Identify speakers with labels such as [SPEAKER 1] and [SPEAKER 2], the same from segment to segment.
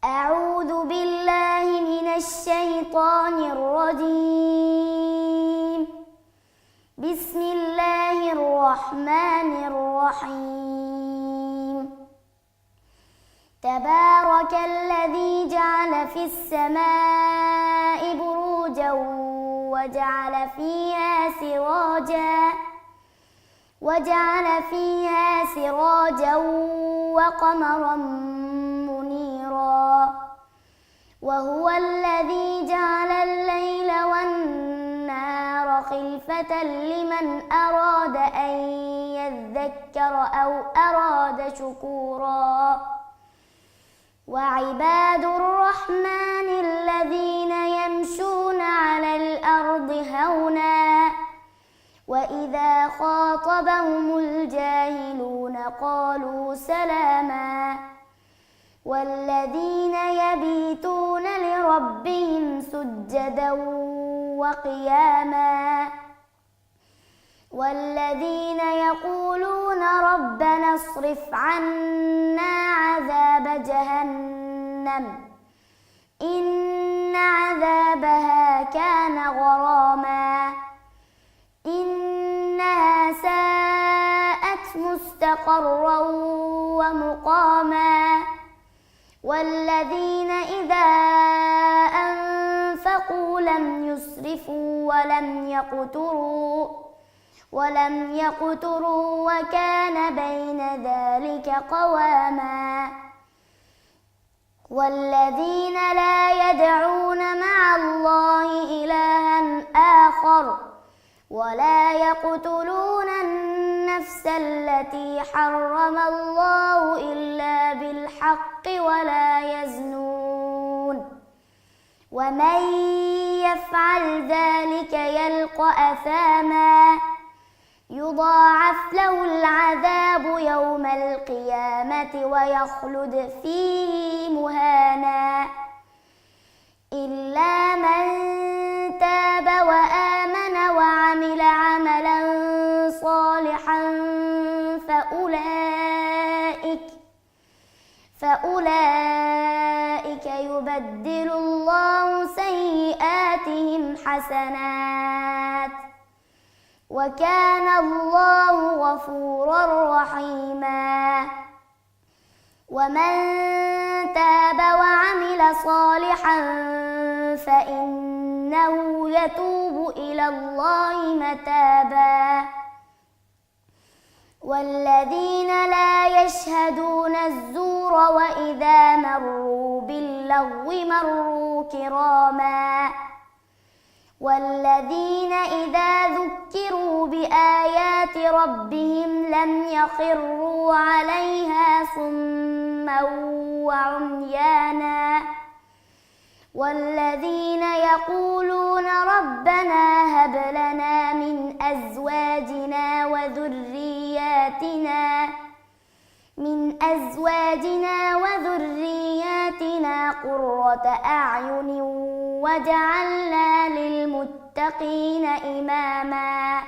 [SPEAKER 1] أعوذ بالله من الشيطان الرجيم. بسم الله الرحمن الرحيم. تبارك الذي جعل في السماء بروجا وجعل فيها سراجا وقمرا منيرا، وهو الذي جعل الليل والنهار خلفة لمن أراد أن يذكر أو أراد شكورا. وعباد الرحمن الذين يمشون على الأرض هونا وإذا خاطبهم الجاهلون قالوا سلاما. والذين يبيتون لربهم سجدا وقياما، والذين يقولون ربنا اصرف عنا عذاب جهنم إن عذابها كان غراما إنها ساءت مستقرا ومقاما. والذين إذا أنفقوا لم يسرفوا ولم يقتروا وكان بين ذلك قواما. والذين لا يدعون مع الله إلها آخر ولا يقتلون النفس التي حرم الله إلا بالحق ولا يزنون، ومن يفعل ذلك يلقى أثاما يضاعف له العذاب يوم القيامة ويخلد فيه مهانا إلا من تاب وآمن وعمل عملا صالحا فأولئك يبدل الله سيئاتهم حسنات وكان الله غفورا رحيما. ومن تاب وعمل صالحا فإنه يتوب إلى الله متابا. والذين لا يشهدون الزور وإذا مروا باللغو مروا كراما. والذين إذا ذكروا بآيات ربهم لم يخروا عليها صما وعميانا. والذين يقولون ربنا هب لنا من أزواجنا وذرياتنا قرة أعين وجعلنا للمتقين إماما.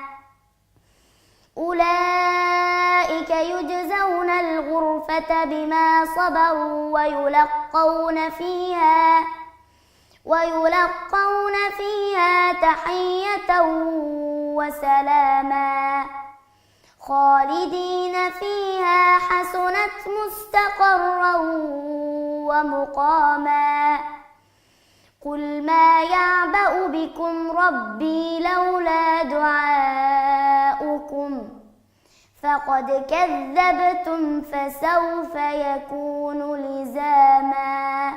[SPEAKER 1] أولئك يجزون الغرفة بما صبروا ويلقون فيها تحية وسلاما خالدين فيها حسنت مستقرا ومقاما. قل ما يعبأ بكم ربي لولا دعاؤكم فقد كذبتم فسوف يكون لزاما.